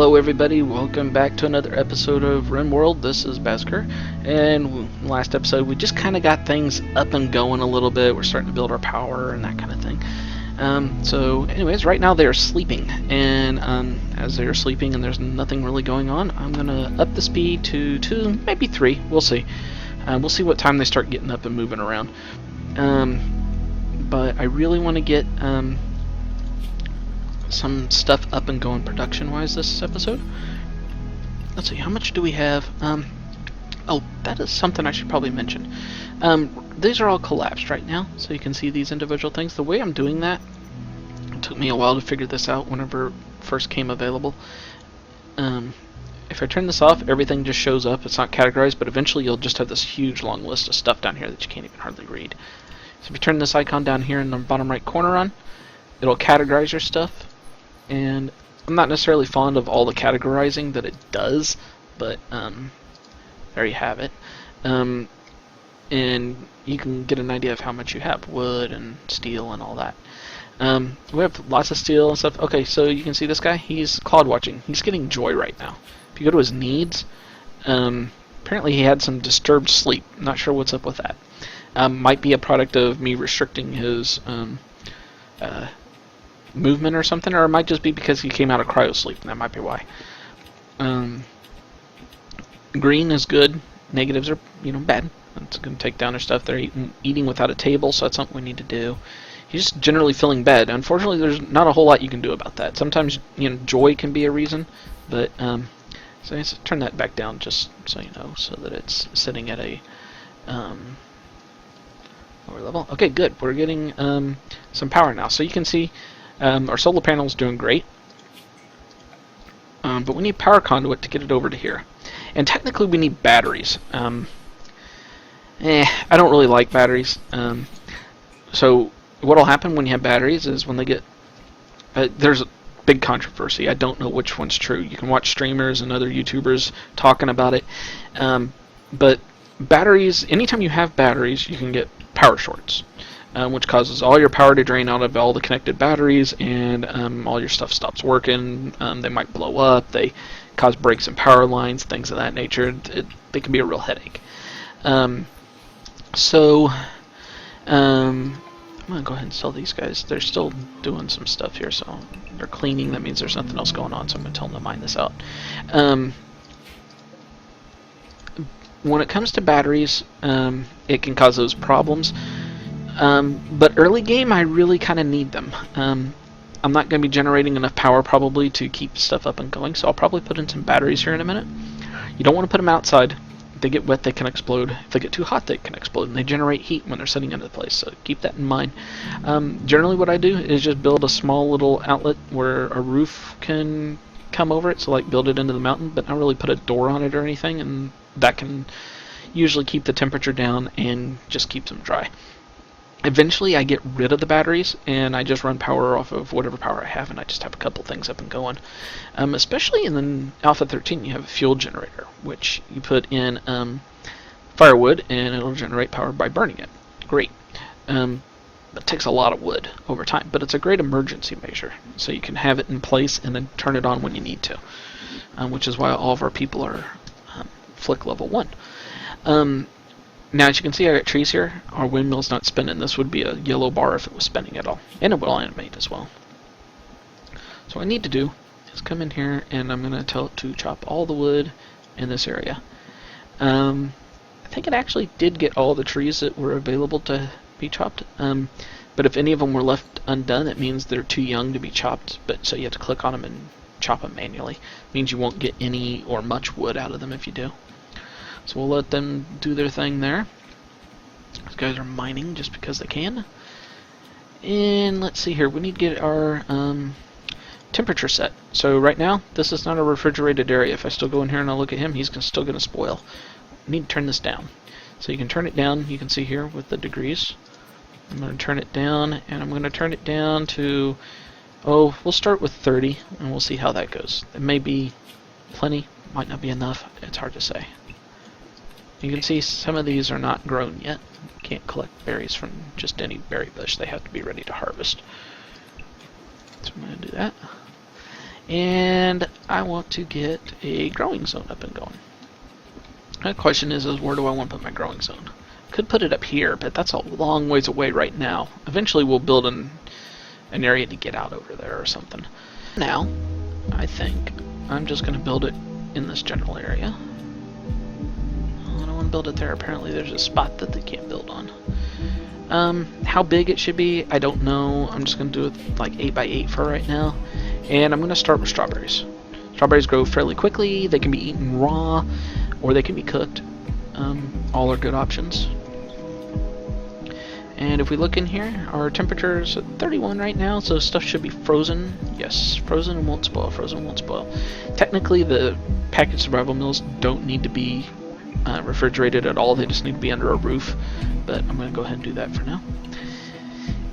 Hello everybody, welcome back to another episode of Rimworld. This is Basker, and last episode we just kind of got things up and going a little bit. We're starting to build our power and that kind of thing. So anyways, right now they are sleeping, and as they are sleeping and there's nothing really going on, I'm going to up the speed to 2, maybe 3, we'll see. We'll see what time they start getting up and moving around. But I really want to get some stuff up and going production-wise this episode. Let's see, how much do we have? Oh, that is something I should probably mention. These are all collapsed right now, so you can see these individual things. The way I'm doing that, it took me a while to figure this out whenever it first came available. If I turn this off, everything just shows up. It's not categorized, but eventually you'll just have this huge long list of stuff down here that you can't even hardly read. So if you turn this icon down here in the bottom right corner on, it'll categorize your stuff. And I'm not necessarily fond of all the categorizing that it does, but there you have it. And you can get an idea of how much you have, wood and steel and all that. We have lots of steel and stuff. Okay, so you can see this guy, he's cloud watching. He's getting joy right now. If you go to his needs, apparently he had some disturbed sleep. Not sure what's up with that. Might be a product of me restricting his movement or something, or it might just be because he came out of cryo sleep, and that might be why. Green is good. Negatives are, bad. It's going to take down their stuff. They're eating without a table, so that's something we need to do. He's just generally feeling bad. Unfortunately, there's not a whole lot you can do about that. Sometimes, joy can be a reason, but so let's turn that back down just so you know, so that it's sitting at a lower level. Okay, good. We're getting some power now. So you can see our solar panel is doing great, but we need power conduit to get it over to here. And technically we need batteries. I don't really like batteries. So what will happen when you have batteries is when they get... there's a big controversy. I don't know which one's true. You can watch streamers and other YouTubers talking about it. But batteries, anytime you have batteries, you can get power shorts. Which causes all your power to drain out of all the connected batteries, and all your stuff stops working. They might blow up. They cause breaks in power lines, things of that nature. They can be a real headache. So I'm going to go ahead and sell these guys. They're still doing some stuff here, so they're cleaning. That means there's nothing else going on, so I'm going to tell them to mine this out. When it comes to batteries, it can cause those problems. But early game, I really kind of need them. I'm not going to be generating enough power probably to keep stuff up and going, so I'll probably put in some batteries here in a minute. You don't want to put them outside. If they get wet, they can explode. If they get too hot, they can explode, and they generate heat when they're sitting into the place, so keep that in mind. Generally what I do is just build a small little outlet where a roof can come over it, so like build it into the mountain, but not really put a door on it or anything, and that can usually keep the temperature down and just keeps them dry. Eventually I get rid of the batteries and I just run power off of whatever power I have, and I just have a couple things up and going. Especially in the Alpha 13 you have a fuel generator, which you put in firewood and it'll generate power by burning it. Great. It takes a lot of wood over time, but it's a great emergency measure, so you can have it in place and then turn it on when you need to, which is why all of our people are Flick level 1. Now, as you can see, I got trees here. Our windmill's not spinning. This would be a yellow bar if it was spinning at all. And it will animate as well. So what I need to do is come in here, and I'm going to tell it to chop all the wood in this area. I think it actually did get all the trees that were available to be chopped. But if any of them were left undone, it means they're too young to be chopped. But so you have to click on them and chop them manually. It means you won't get any or much wood out of them if you do. So we'll let them do their thing there. These guys are mining just because they can. And let's see here, we need to get our temperature set. So right now, this is not a refrigerated area. If I still go in here and I look at him, he's still going to spoil. I need to turn this down. So you can turn it down, you can see here with the degrees. I'm going to turn it down, and I'm going to turn it down to, we'll start with 30, and we'll see how that goes. It may be plenty, might not be enough, it's hard to say. You can see some of these are not grown yet. You can't collect berries from just any berry bush. They have to be ready to harvest. So I'm going to do that. And I want to get a growing zone up and going. The question is where do I want to put my growing zone? Could put it up here, but that's a long ways away right now. Eventually we'll build an area to get out over there or something. Now, I think I'm just going to build it in this general area. I don't want to build it there. Apparently there's a spot that they can't build on. How big it should be, I don't know. I'm just going to do it like 8 by 8 for right now. And I'm going to start with strawberries. Strawberries grow fairly quickly. They can be eaten raw, or they can be cooked. All are good options. And if we look in here, our temperature is at 31 right now, so stuff should be frozen. Yes, frozen and won't spoil, frozen won't spoil. Technically, the packaged survival meals don't need to be refrigerated at all. They just need to be under a roof, but I'm going to go ahead and do that for now.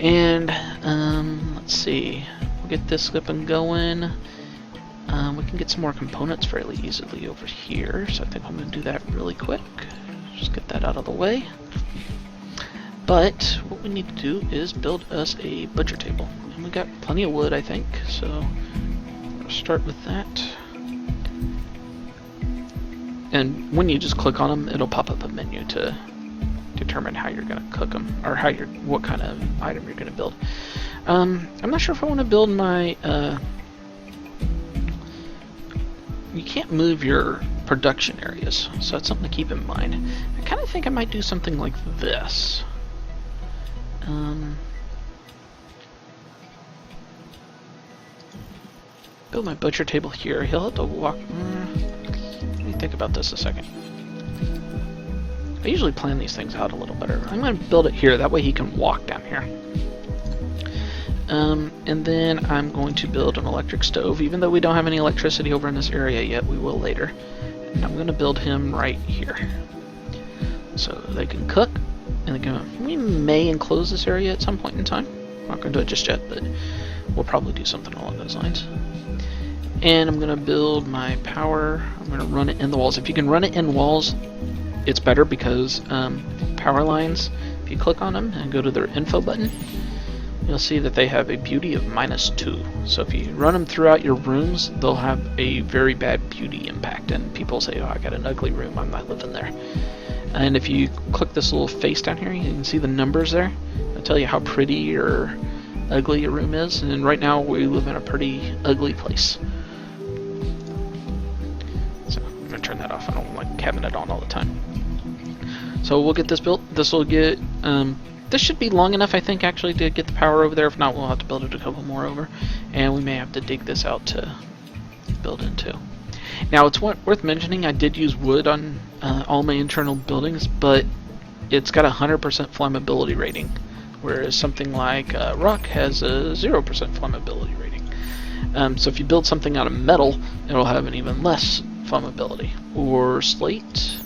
And let's see, we'll get this up and going. We can get some more components fairly easily over here, so I think I'm going to do that really quick. Just get that out of the way. But what we need to do is build us a butcher table. And we got plenty of wood, I think, so I'll start with that. And when you just click on them, it'll pop up a menu to determine how you're going to cook them, or what kind of item you're going to build. I'm not sure if I want to build my... you can't move your production areas, so that's something to keep in mind. I kind of think I might do something like this. Build my butcher table here. He'll have to walk... let me think about this a second. I usually plan these things out a little better. I'm going to build it here, that way he can walk down here. And then I'm going to build an electric stove. Even though we don't have any electricity over in this area yet, we will later. And I'm going to build him right here. So they can cook, and they can... We may enclose this area at some point in time. I'm not going to do it just yet, but we'll probably do something along those lines. And I'm going to build my power. I'm going to run it in the walls. If you can run it in walls, it's better because power lines, if you click on them and go to their info button, you'll see that they have a beauty of -2. So if you run them throughout your rooms, they'll have a very bad beauty impact. And people say, oh, I got an ugly room, I'm not living there. And if you click this little face down here, you can see the numbers there. It'll tell you how pretty or ugly your room is. And right now we live in a pretty ugly place. So I'm going to turn that off. I don't like having it on all the time. So we'll get this built. This will get... this should be long enough, I think, actually, to get the power over there. If not, we'll have to build it a couple more over. And we may have to dig this out to build into. Now, it's worth mentioning, I did use wood on all my internal buildings, but it's got a 100% flammability rating, whereas something like rock has a 0% flammability rating. So if you build something out of metal, it'll have an even less flammability. Or slate,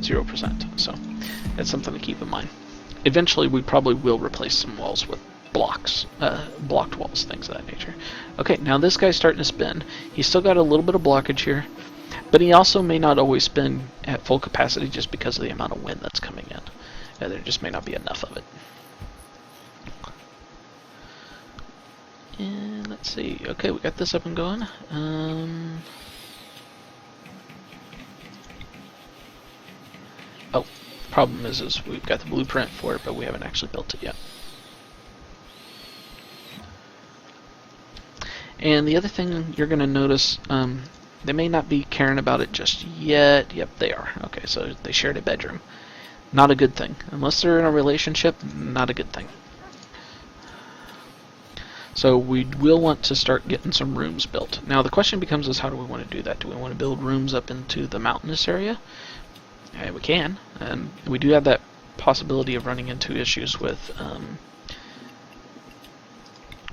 0%. So that's something to keep in mind. Eventually, we probably will replace some walls with blocks, blocked walls, things of that nature. Okay, now this guy's starting to spin. He's still got a little bit of blockage here, but he also may not always spin at full capacity just because of the amount of wind that's coming in. There just may not be enough of it. And let's see. Okay, we got this up and going. Oh. Problem is we've got the blueprint for it, but we haven't actually built it yet. And the other thing you're going to notice, they may not be caring about it just yet. Yep, they are. Okay, so they shared a bedroom. Not a good thing. Unless they're in a relationship, not a good thing. So we will want to start getting some rooms built. Now the question becomes is how do we want to do that? Do we want to build rooms up into the mountainous area? We can, and we do have that possibility of running into issues with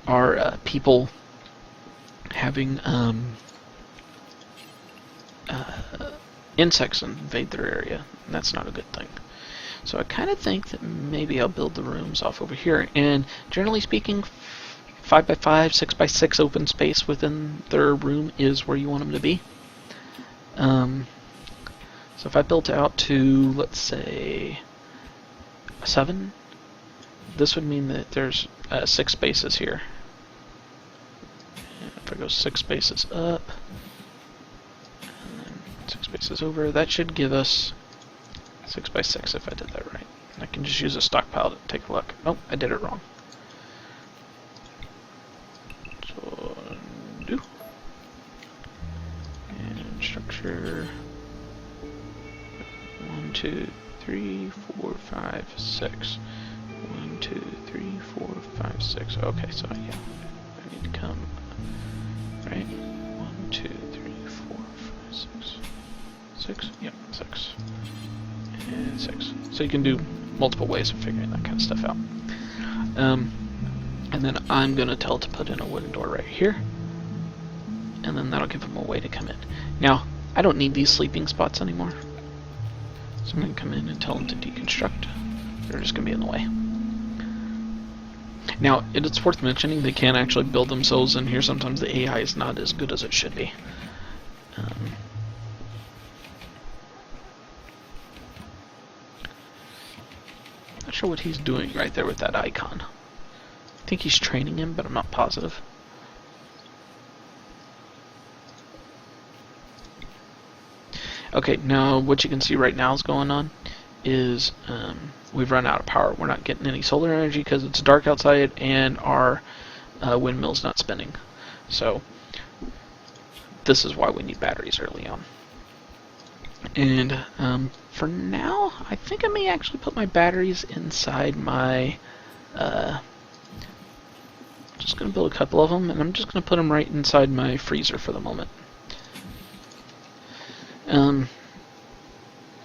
our people having insects invade their area, and that's not a good thing. So I kind of think that maybe I'll build the rooms off over here, and generally speaking, 5x5, 6x6 open space within their room is where you want them to be. So if I built out to, let's say, 7, this would mean that there's 6 spaces here. if I go 6 spaces up, and then 6 spaces over, that should give us 6 by 6 if I did that right. I can just use a stockpile to take a look. Oh, I did it wrong. So, undo. And structure. 1, 2, 3, 4, 5, 6. 1, 2, 3, 4, 5, 6. Okay, so yeah, I need to come right. 1, 2, 3, 4, 5, 6. 6? Yep, 6. And 6. So you can do multiple ways of figuring that kind of stuff out. And then I'm going to tell it to put in a wooden door right here. And then that'll give them a way to come in. Now, I don't need these sleeping spots anymore. So I'm going to come in and tell them to deconstruct. They're just going to be in the way. Now, it's worth mentioning they can actually build themselves in here. Sometimes the AI is not as good as it should be. Not sure what he's doing right there with that icon. I think he's training him, but I'm not positive. Okay, now what you can see right now is going on is we've run out of power. We're not getting any solar energy because it's dark outside and our windmill's not spinning. So this is why we need batteries early on. And for now, I think I may actually put my batteries inside my... just going to build a couple of them, and I'm just going to put them right inside my freezer for the moment.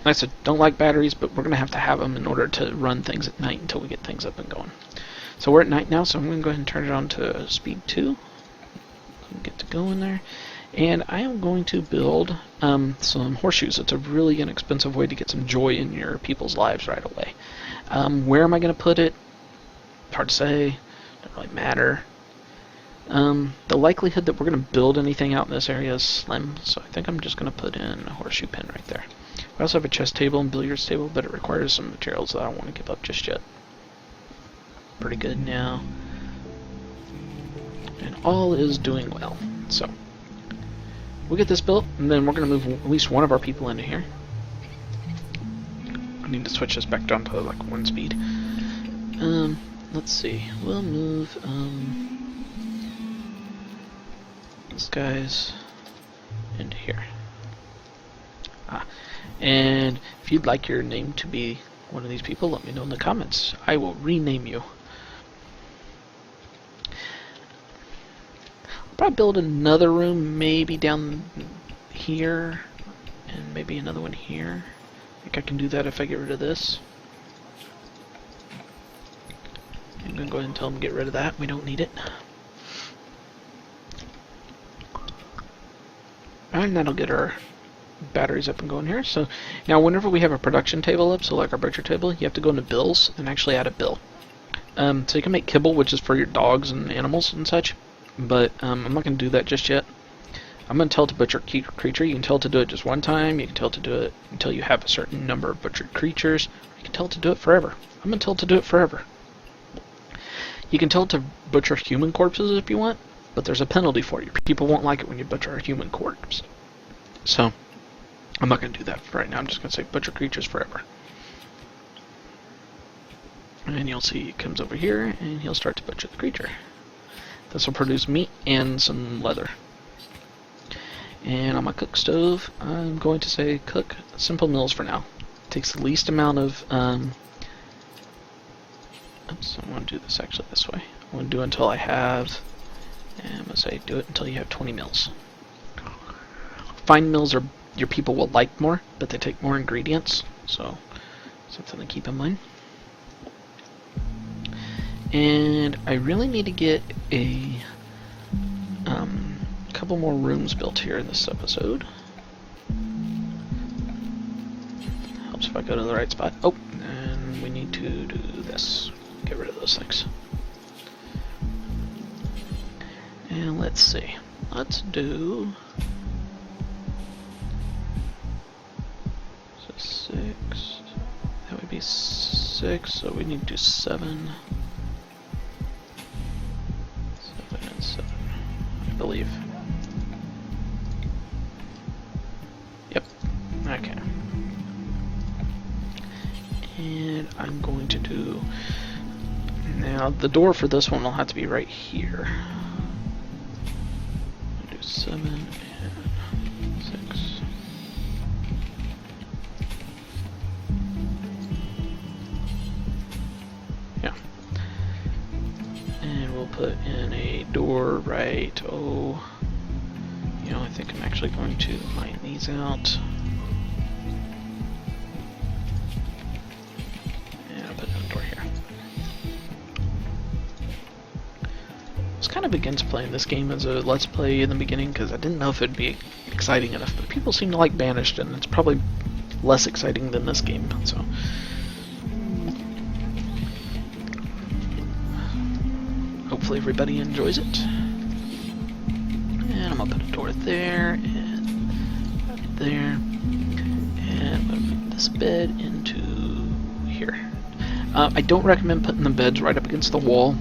Like I said, don't like batteries, but we're going to have them in order to run things at night until we get things up and going. So we're at night now, so I'm going to go ahead and turn it on to speed 2. Get to go in there. And I am going to build some horseshoes. It's a really inexpensive way to get some joy in your people's lives right away. Where am I going to put it? Hard to say. Doesn't really matter. The likelihood that we're going to build anything out in this area is slim, so I think I'm just going to put in a horseshoe pin right there. I also have a chess table and billiards table, but it requires some materials that I don't want to give up just yet. Pretty good now. And all is doing well. So we'll get this built, and then we're going to move at least one of our people into here. I need to switch this back down to like 1 speed. Let's see. We'll move this guy's into here. And if you'd like your name to be one of these people, let me know in the comments. I will rename you. I'll probably build another room maybe down here, and maybe another one here. I think I can do that if I get rid of this. I'm going to go ahead and tell them to get rid of that. We don't need it. And that'll get our batteries up and going here. So now whenever we have a production table up, so like our butcher table, you have to go into bills and actually add a bill. So you can make kibble, which is for your dogs and animals and such, but I'm not going to do that just yet. I'm going to tell it to butcher creature. You can tell it to do it just one time. You can tell it to do it until you have a certain number of butchered creatures. You can tell it to do it forever. I'm going to tell it to do it forever. You can tell it to butcher human corpses if you want, but there's a penalty for you. People won't like it when you butcher a human corpse. So I'm not going to do that for right now. I'm just going to say butcher creatures forever. And you'll see it comes over here, and he'll start to butcher the creature. This will produce meat and some leather. And on my cook stove, I'm going to say cook simple meals for now. It takes the least amount of... oops, I want to do this actually this way. I want to do it until I have... And I'm going to say do it until you have 20 meals. Fine meals are your people will like more, but they take more ingredients, so something to keep in mind. And I really need to get a couple more rooms built here in this episode. Helps if I go to the right spot. Oh, and we need to do this. Get rid of those things. And let's see. Let's do 6. That would be 6, so we need to do 7. 7 and 7. believe. Yep. Okay. And I'm going to do... Now, the door for this one will have to be right here. I'll do 7 and 6. Yeah. And we'll put in a door right... Oh... You know, I think I'm actually going to mine these out. And I'll put in a door here. I was kind of against playing this game as a Let's Play in the beginning because I didn't know if it'd be exciting enough, but people seem to like Banished, and it's probably less exciting than this game, so... Hopefully everybody enjoys it. And I'm gonna put a door there, and there, and I'm gonna move this bed into here. I don't recommend putting the beds right up against the wall.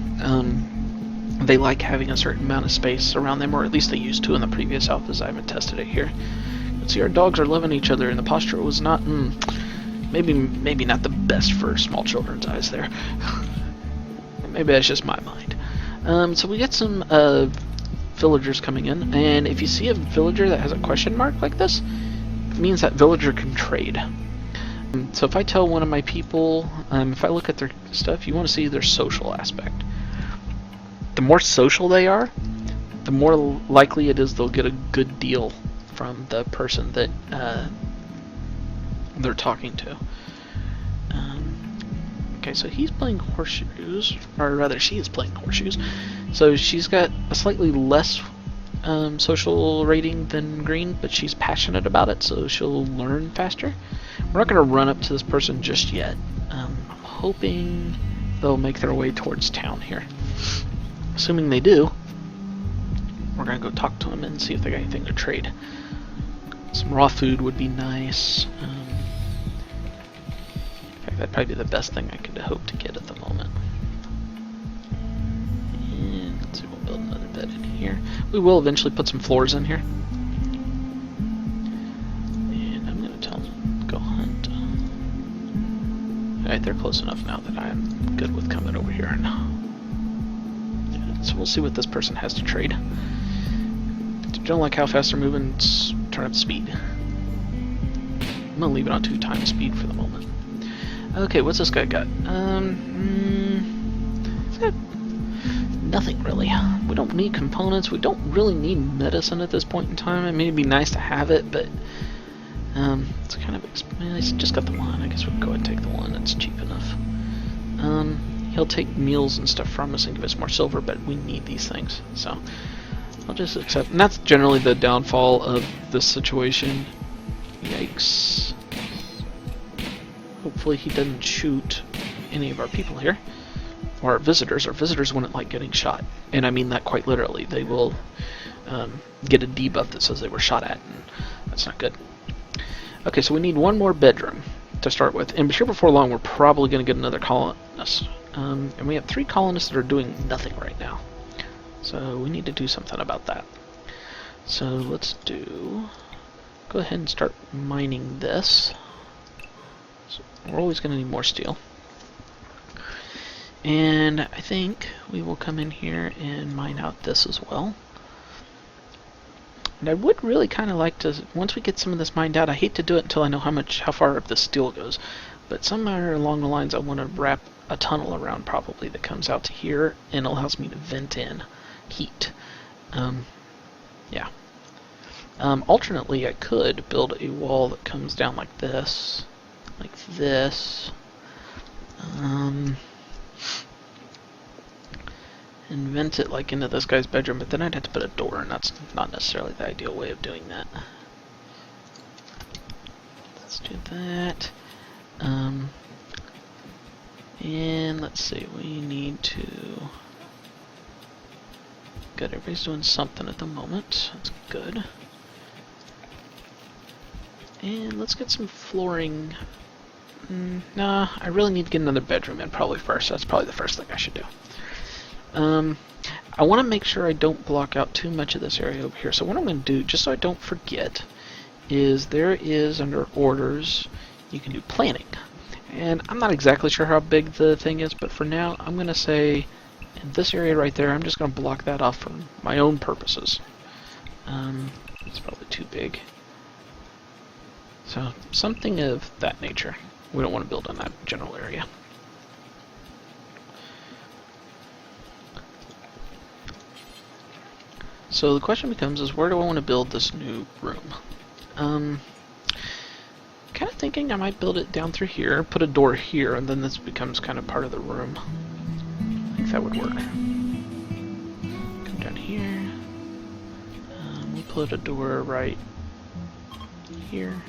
They like having a certain amount of space around them, or at least they used to in the previous alphas. I haven't tested it here. But see, our dogs are loving each other, and the posture was not, maybe not the best for small children's eyes there. Maybe that's just my mind. So we get some villagers coming in, and if you see a villager that has a question mark like this, it means that villager can trade. So if I tell one of my people, if I look at their stuff, you want to see their social aspect. The more social they are, the more likely it is they'll get a good deal from the person that they're talking to. Okay, so he's playing horseshoes, or rather she is playing horseshoes. So she's got a slightly less social rating than green, but she's passionate about it, so she'll learn faster. We're not going to run up to this person just yet. I'm hoping they'll make their way towards town here. Assuming they do, we're going to go talk to them and see if they got anything to trade. Some raw food would be nice. In fact, that'd probably be the best thing I could hope to get at the moment. And let's see, we'll build another bed in here. We will eventually put some floors in here. And I'm going to tell them to go hunt. Alright, they're close enough now that I'm good with coming over here now. So we'll see what this person has to trade. If you don't like how fast they're moving, turn up speed. I'm gonna leave it on 2 times speed for the moment. Okay, what's this guy got? He's got nothing really. We don't need components. We don't really need medicine at this point in time. I mean, it'd be nice to have it, but it's kind of he's just got the one. I guess we'll go ahead and take the one. It's cheap enough. He'll take meals and stuff from us and give us more silver, but we need these things, so I'll just accept. And that's generally the downfall of this situation. Yikes. Hopefully he doesn't shoot any of our people here. Or our visitors. Our visitors wouldn't like getting shot. And I mean that quite literally. They will get a debuff that says they were shot at, and that's not good. Okay, so we need one more bedroom to start with. And here before long, we're probably going to get another colonist. And we have 3 colonists that are doing nothing right now. So we need to do something about that. So let's go ahead and start mining this. So we're always going to need more steel. And I think we will come in here and mine out this as well. And I would really kind of like to, once we get some of this mined out, I hate to do it until I know how far up the steel goes. But somewhere along the lines I want to wrap a tunnel around probably that comes out to here and allows me to vent in heat. Yeah. Alternately, I could build a wall that comes down like this, and vent it like into this guy's bedroom, but then I'd have to put a door, and that's not necessarily the ideal way of doing that. Let's do that. And let's see, we need to... Good, everybody's doing something at the moment. That's good. And let's get some flooring. Nah, I really need to get another bedroom in probably first. That's probably the first thing I should do. I want to make sure I don't block out too much of this area over here. So what I'm going to do, just so I don't forget, is there is under orders, you can do planning. And I'm not exactly sure how big the thing is, but for now I'm going to say in this area right there, I'm just going to block that off for my own purposes. It's probably too big. So something of that nature. We don't want to build in that general area. So the question becomes is where do I want to build this new room? Kind of thinking I might build it down through here, put a door here, and then this becomes kind of part of the room. I think that would work. Come down here. We'll put a door right here.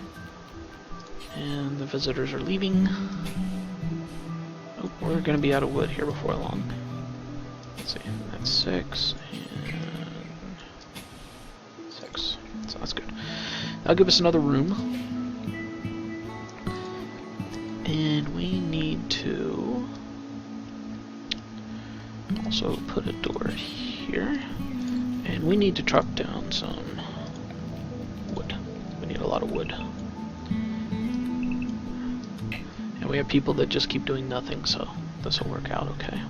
And the visitors are leaving. Oh, we're going to be out of wood here before long. Let's see, that's 6 and 6. So that's good. That'll give us another room. And we need to also put a door here. And we need to chop down some wood. We need a lot of wood. And we have people that just keep doing nothing, so this will work out okay.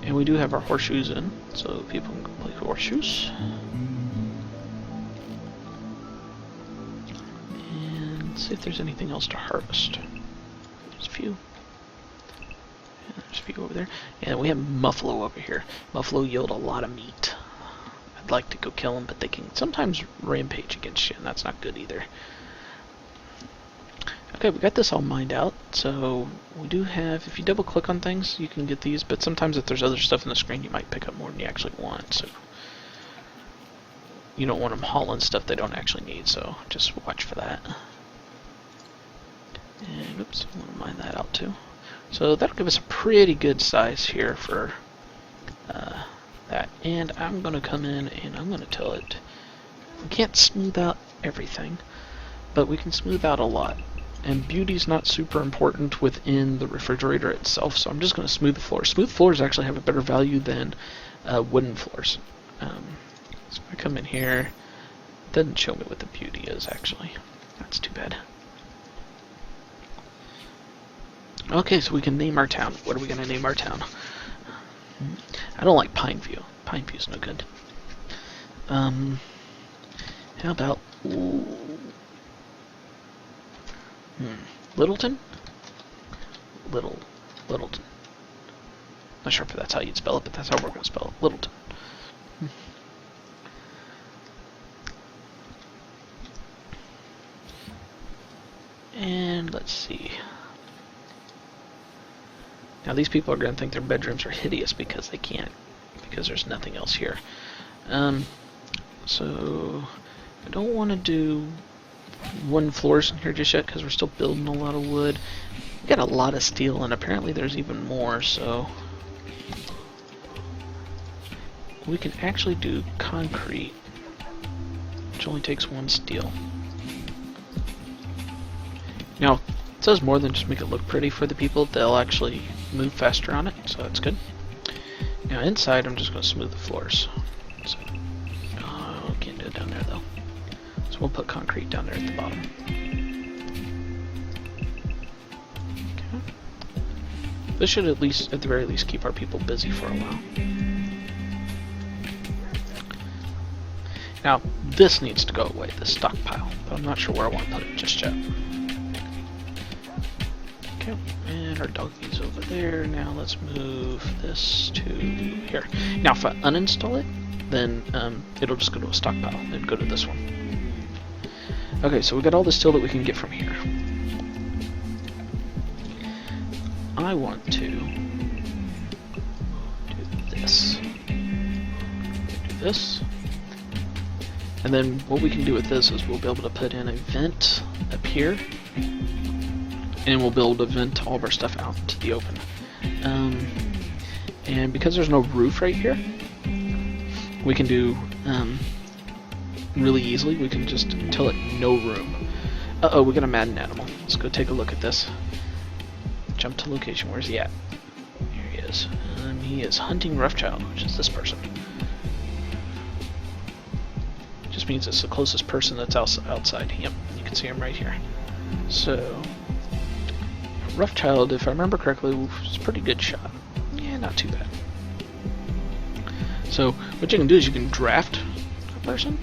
And we do have our horseshoes in, so people can play horseshoes. And see if there's anything else to harvest. There's a few. And there's a few over there. And we have buffalo over here. Buffalo yield a lot of meat. I'd like to go kill them, but they can sometimes rampage against you, and that's not good either. Okay, we got this all mined out, so we do have, if you double click on things, you can get these, but sometimes if there's other stuff in the screen, you might pick up more than you actually want, so you don't want them hauling stuff they don't actually need, so just watch for that. And oops, I want to mine that out too. So that'll give us a pretty good size here for that, and I'm going to come in and I'm going to tell it, we can't smooth out everything, but we can smooth out a lot. And beauty's not super important within the refrigerator itself, so I'm just going to smooth the floors. Smooth floors actually have a better value than wooden floors. So I come in here, it doesn't show me what the beauty is actually. That's too bad. Okay, so we can name our town. What are we going to name our town? I don't like Pineview. Pineview's no good. How about... Littleton? Littleton. Not sure if that's how you'd spell it, but that's how we're going to spell it. Littleton. And let's see. Now these people are going to think their bedrooms are hideous because they can't, because there's nothing else here. So I don't want to do wooden floors in here just yet because we're still building a lot of wood. We got a lot of steel, and apparently there's even more, so we can actually do concrete, which only takes 1 steel. Now, it says more than just make it look pretty for the people. They'll actually move faster on it, so that's good. Now inside, I'm just going to smooth the floors. So, oh, can't do it down there though. So we'll put concrete down there at the bottom. Okay. This should at the very least, keep our people busy for a while. Now, this needs to go away, this stockpile, but I'm not sure where I want to put it just yet. Okay, and our doggy's over there. Now let's move this to here. Now, if I uninstall it, then it'll just go to a stockpile, then go to this one. Okay, so we got all the steel that we can get from here. I want to do this. Do this. And then what we can do with this is we'll be able to put in a vent up here, and we'll be able to vent all of our stuff out into the open. And because there's no roof right here, we can do really easily, we can just tell it no room. Uh-oh, we got a maddened animal. Let's go take a look at this. Jump to location. Where's he at? Here he is. He is hunting Roughchild, which is this person. Just means it's the closest person that's outside. Yep, you can see him right here. So, Roughchild, if I remember correctly, was a pretty good shot. Yeah, not too bad. So, what you can do is you can draft a person,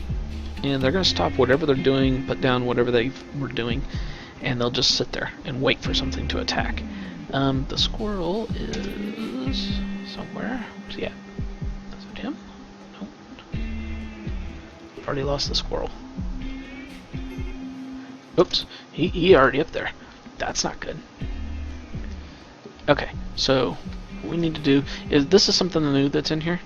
and they're going to stop whatever they're doing, put down whatever they were doing, and they'll just sit there and wait for something to attack. The squirrel is somewhere. Where's he at? Is it him? Nope. I've already lost the squirrel. Oops, he already up there. That's not good. Okay, so what we need to do is, this is something new that's in here.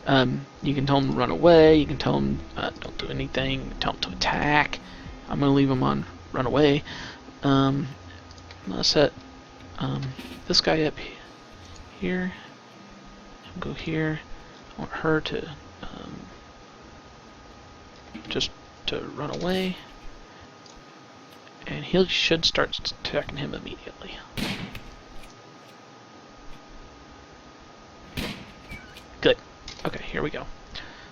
You can tell him to run away, you can tell him don't do anything, you can tell him to attack. I'm going to leave him on run away. I'm going to set this guy up here. I'll go here. I want her to just to run away. And he should start attacking him immediately. Good. Okay, here we go.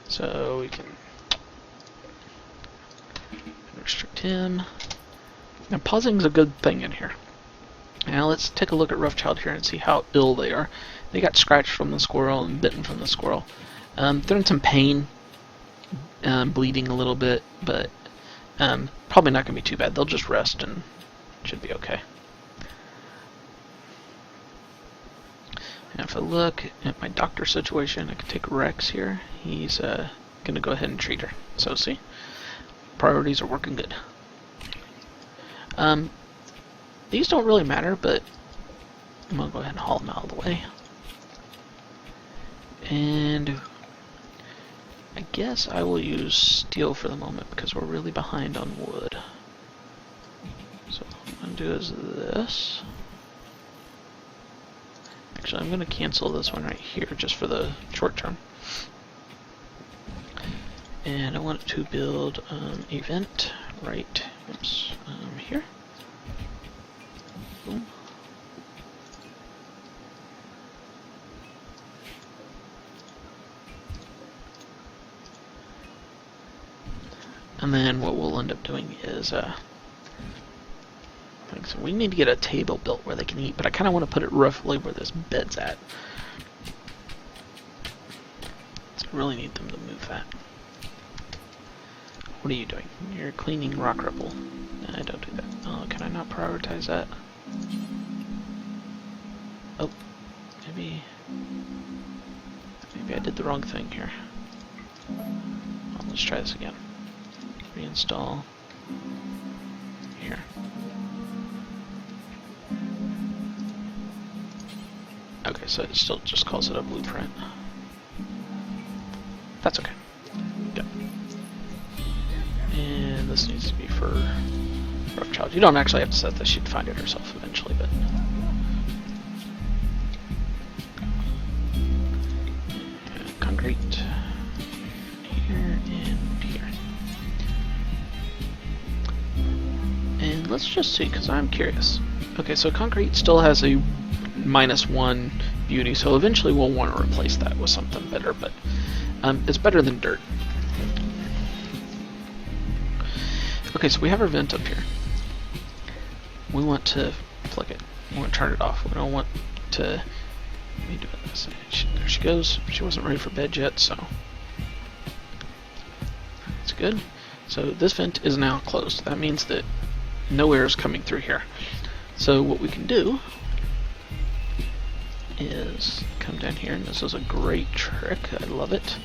So we can restrict him. Now pausing is a good thing in here. Now let's take a look at Roughchild here and see how ill they are. They got scratched from the squirrel and bitten from the squirrel. They're in some pain, bleeding a little bit, but probably not going to be too bad. They'll just rest and should be okay. And if I look at my doctor situation, I can take Rex here. He's going to go ahead and treat her. So see, priorities are working good. These don't really matter, but I'm going to go ahead and haul them out of the way. And I guess I will use steel for the moment because we're really behind on wood. So what I'm going to do is this. Actually, I'm going to cancel this one right here just for the short term. And I want to build a vent right here. Boom. And then what we'll end up doing is, so we need to get a table built where they can eat, but I kind of want to put it roughly where this bed's at. So I really need them to move that. What are you doing? You're cleaning rock rubble. No, I don't do that. Oh, can I not prioritize that? Oh, maybe I did the wrong thing here. Well, let's try this again. Reinstall here. Okay, so it still just calls it a blueprint. That's okay. Good. And this needs to be for Roughchild. You don't actually have to set this, she'd find it herself eventually, but concrete here and here. And let's just see, because I'm curious. Okay, so concrete still has a -1 beauty, so eventually we'll want to replace that with something better, but it's better than dirt. Okay, so we have our vent up here. We want to flick it. We want to turn it off. We don't want to... Let me do this. There she goes. She wasn't ready for bed yet, so... That's good. So this vent is now closed. That means that no air is coming through here. So what we can do is come down here, and this is a great trick. I love it.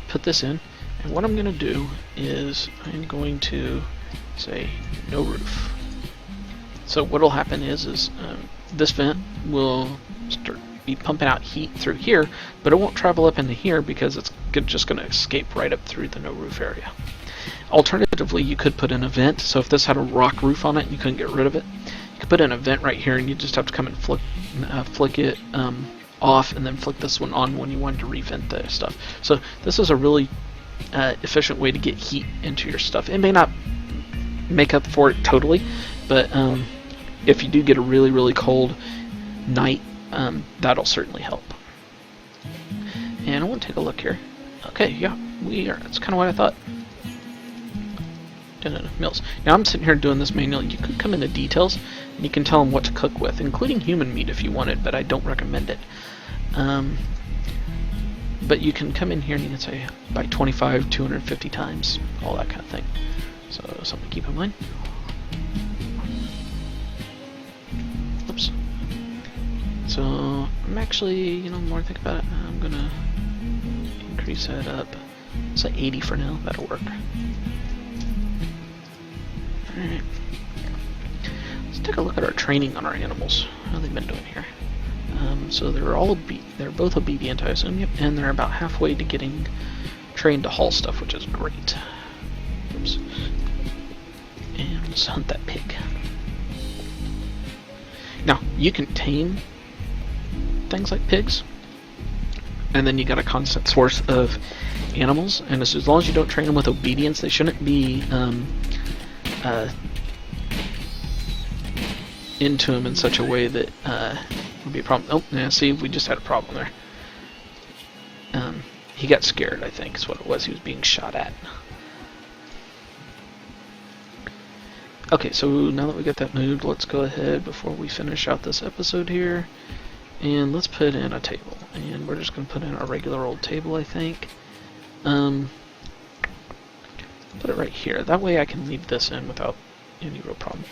Put this in, and what I'm going to do is I'm going to say no roof. So what will happen is this vent will be pumping out heat through here, but it won't travel up into here because it's just going to escape right up through the no roof area. Alternatively, you could put in a vent, so if this had a rock roof on it and you couldn't get rid of it, you could put in a vent right here, and you just have to come and flick it off, and then flick this one on when you want to revent the stuff. So this is a really efficient way to get heat into your stuff. It may not make up for it totally, but if you do get a really, really cold night, that'll certainly help. And I want to take a look here. Okay, yeah, we are. That's kind of what I thought. Meals. Now I'm sitting here doing this manually. You could come into details, and you can tell them what to cook with, including human meat if you wanted, but I don't recommend it. But you can come in here and you can say by 25, 250 times, all that kind of thing. So something to keep in mind. Oops. So I'm actually, more I think about it, I'm gonna increase that up. Say 80 for now. That'll work. Alright. Let's take a look at our training on our animals. How they've been doing here. So they're both obedient, I assume. Yep. And they're about halfway to getting trained to haul stuff, which is great. Oops. And let's hunt that pig. Now, you can tame things like pigs, and then you got a constant source of animals, and as long as you don't train them with obedience, they shouldn't be into them in such a way that would be a problem. Oh, yeah, see, we just had a problem there. He got scared, I think, is what it was. He was being shot at. Okay, so now that we got that moved, let's go ahead before we finish out this episode here, and let's put in a table. And we're just going to put in our regular old table, I think. Put it right here. That way I can leave this in without any real problem.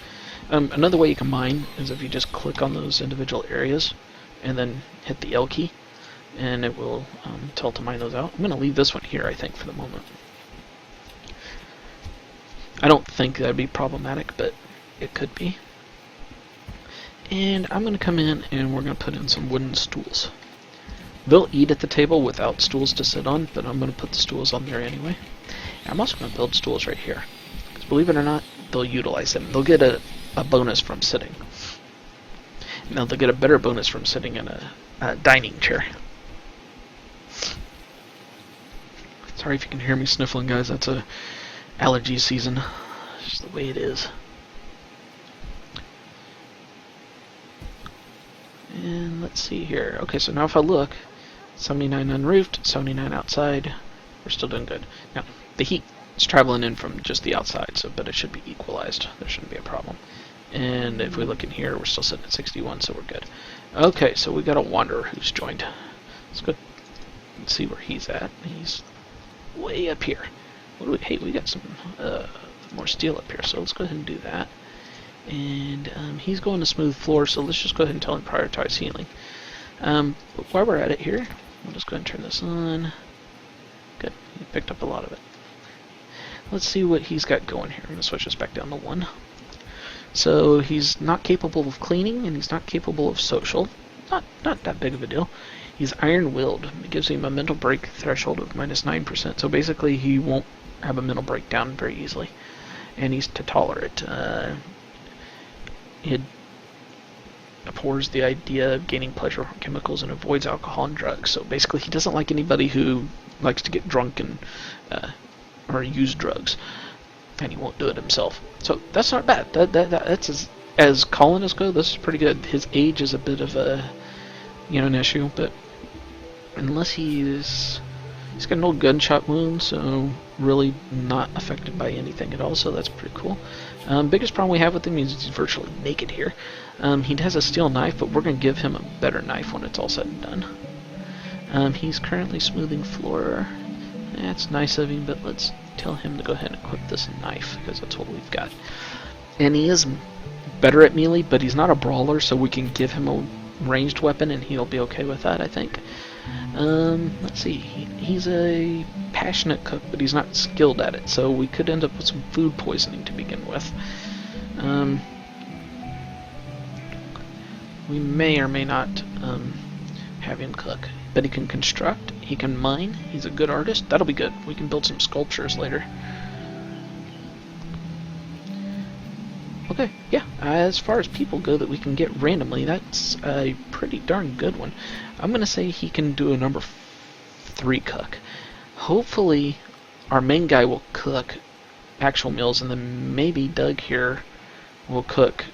Another way you can mine is if you just click on those individual areas and then hit the L key, and it will tell it to mine those out. I'm going to leave this one here, I think, for the moment. I don't think that'd be problematic, but it could be. And I'm going to come in and we're going to put in some wooden stools. They'll eat at the table without stools to sit on, but I'm going to put the stools on there anyway. And I'm also going to build stools right here. Because believe it or not, they'll utilize them. They'll get a bonus from sitting. Now they'll get a better bonus from sitting in a dining chair. Sorry if you can hear me sniffling, guys. That's a allergy season. It's just the way it is. And let's see here. Okay, so now if I look, 79 unroofed, 79 outside. We're still doing good. Now, the heat is traveling in from just the outside, so but it should be equalized. There shouldn't be a problem. And if we look in here, we're still sitting at 61, so we're good. Okay, so we got a wanderer who's joined. Let's go and see where he's at. He's way up here. What do we? Hey, we got some more steel up here, so let's go ahead and do that. And he's going to smooth floor, so let's just go ahead and tell him prioritize healing. But while we're at it here, we'll just go ahead and turn this on. Good, he picked up a lot of it. Let's see what he's got going here. I'm going to switch this back down to 1. So he's not capable of cleaning, and he's not capable of social. Not that big of a deal. He's iron-willed. It gives him a mental break threshold of -9%. So basically he won't have a mental breakdown very easily. And he's tolerant. He abhors the idea of gaining pleasure from chemicals and avoids alcohol and drugs. So basically he doesn't like anybody who likes to get drunk and or use drugs. And he won't do it himself. So that's not bad. That's as colonists go, this is pretty good. His age is a bit of a an issue, but unless he's got an old gunshot wound, so really not affected by anything at all, so that's pretty cool. Biggest problem we have with him is he's virtually naked here. He has a steel knife, but we're going to give him a better knife when it's all said and done. He's currently smoothing floor. That's nice of him, but let's tell him to go ahead and equip this knife, because that's what we've got. And he is better at melee, but he's not a brawler, so we can give him a ranged weapon and he'll be okay with that, I think. Let's see, he's a passionate cook, but he's not skilled at it, so we could end up with some food poisoning to begin with. We may or may not have him cook, but he can construct, he can mine, he's a good artist. That'll be good. We can build some sculptures later. Okay, yeah, as far as people go that we can get randomly, that's a pretty darn good one. I'm going to say he can do a number 3 cook. Hopefully, our main guy will cook actual meals, and then maybe Doug here will cook,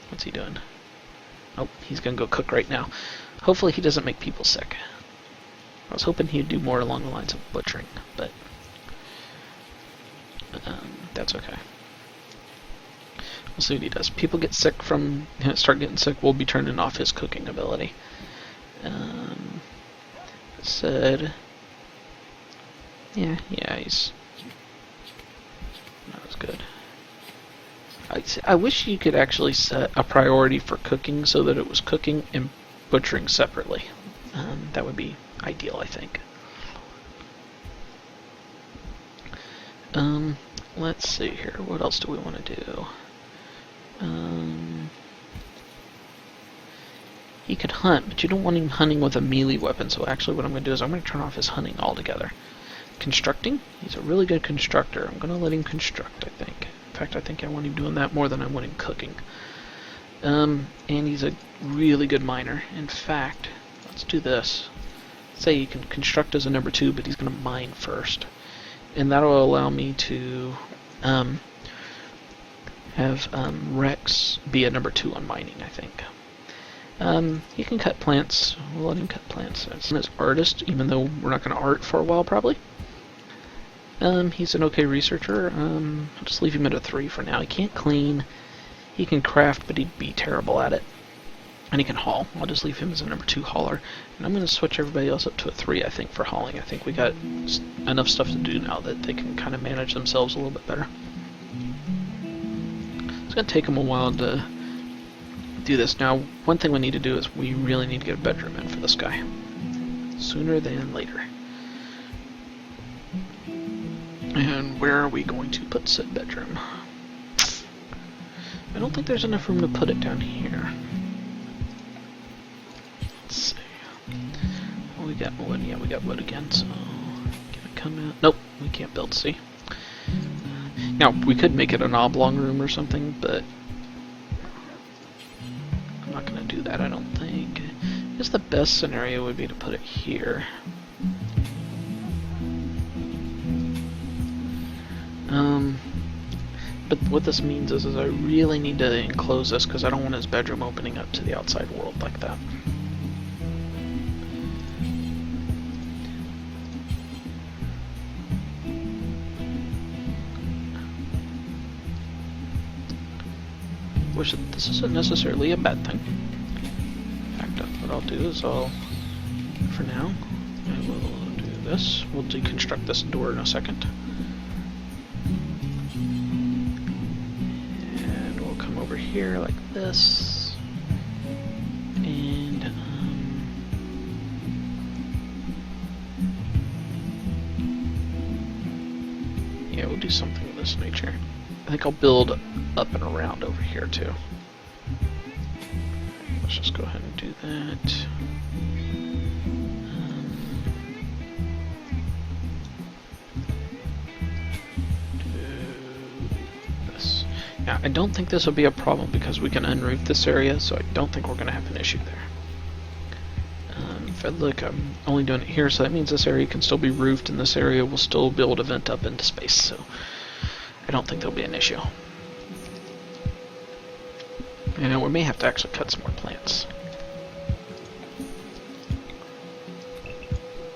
what's he doing? Oh, he's gonna go cook right now. Hopefully he doesn't make people sick. I was hoping he'd do more along the lines of butchering, but that's okay. We'll see what he does. People get sick from start getting sick. We'll be turning off his cooking ability. Said, yeah, he's not as good. I wish you could actually set a priority for cooking so that it was cooking and butchering separately. That would be ideal, I think. Let's see here. What else do we want to do? He could hunt, but you don't want him hunting with a melee weapon, so actually what I'm going to do is I'm going to turn off his hunting altogether. Constructing? He's a really good constructor. I'm going to let him construct, I think. In fact, I think I want him doing that more than I want him cooking. And he's a really good miner. In fact, let's do this. Say he can construct as a number 2, but he's going to mine first. And that'll allow me to have Rex be a number 2 on mining, I think. He can cut plants. We'll let him cut plants. As an artist, even though we're not going to art for a while, probably. He's an okay researcher. I'll just leave him at a 3 for now. He can't clean. He can craft, but he'd be terrible at it. And he can haul. I'll just leave him as a number 2 hauler. And I'm going to switch everybody else up to a 3, I think, for hauling. I think we got enough stuff to do now that they can kind of manage themselves a little bit better. It's going to take them a while to do this. Now, one thing we need to do is we really need to get a bedroom in for this guy. Sooner than later. And where are we going to put said bedroom? I don't think there's enough room to put it down here. Let's see. Well, we got wood. Yeah, we got wood again, so can it come out? Nope, we can't build, see? Now, we could make it an oblong room or something, but I'm not going to do that, I don't think. I guess the best scenario would be to put it here. But what this means is I really need to enclose this because I don't want his bedroom opening up to the outside world like that. Which this isn't necessarily a bad thing. In fact, what I'll do is for now, I will do this. We'll deconstruct this door in a second. And we'll come over here like this. And, yeah, we'll do something of this nature. I think I'll build up and around over here too. Let's just go ahead and do that. Do this. Now, I don't think this will be a problem because we can unroof this area, so I don't think we're going to have an issue there. If I look, I'm only doing it here, so that means this area can still be roofed, and this area will still be able to vent up into space, so I don't think there'll be an issue. And we may have to actually cut some more plants.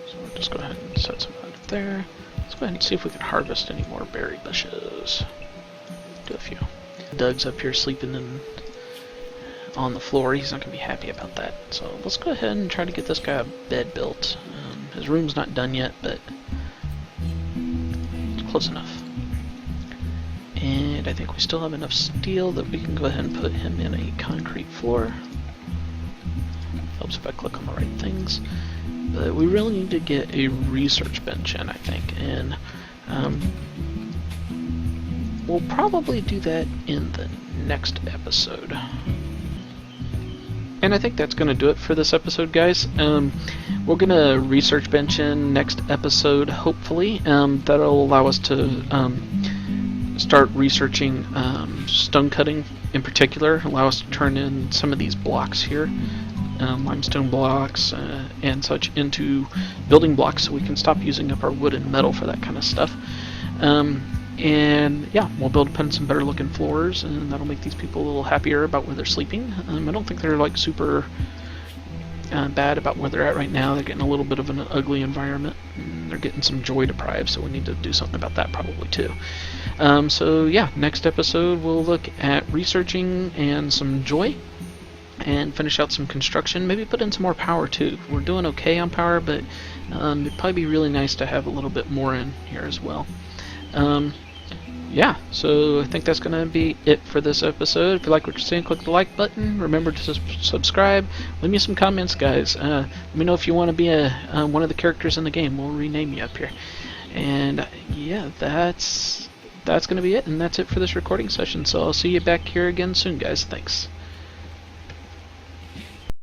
So we'll just go ahead and set some out there. Let's go ahead and see if we can harvest any more berry bushes. Do a few. Doug's up here sleeping on the floor. He's not going to be happy about that. So let's go ahead and try to get this guy a bed built. His room's not done yet, but it's close enough. And I think we still have enough steel that we can go ahead and put him in a concrete floor. Helps if I click on the right things. But we really need to get a research bench in, I think. And we'll probably do that in the next episode. And I think that's going to do it for this episode, guys. We're going to research bench in next episode, hopefully. That'll allow us to start researching stone cutting in particular, allow us to turn in some of these blocks here, limestone blocks and such, into building blocks so we can stop using up our wood and metal for that kind of stuff. And yeah, we'll build upon some better looking floors, and that'll make these people a little happier about where they're sleeping. I don't think they're like super bad about where they're at right now. They're getting a little bit of an ugly environment, and they're getting some joy deprived, so we need to do something about that probably too. So yeah, next episode we'll look at researching and some joy, and finish out some construction. Maybe put in some more power too. We're doing okay on power, but it'd probably be really nice to have a little bit more in here as well. Yeah, so I think that's going to be it for this episode. If you like what you're seeing, click the like button. Remember to subscribe. Leave me some comments, guys. Let me know if you want to be one of the characters in the game. We'll rename you up here. And yeah, that's going to be it, and that's it for this recording session. So I'll see you back here again soon, guys. Thanks.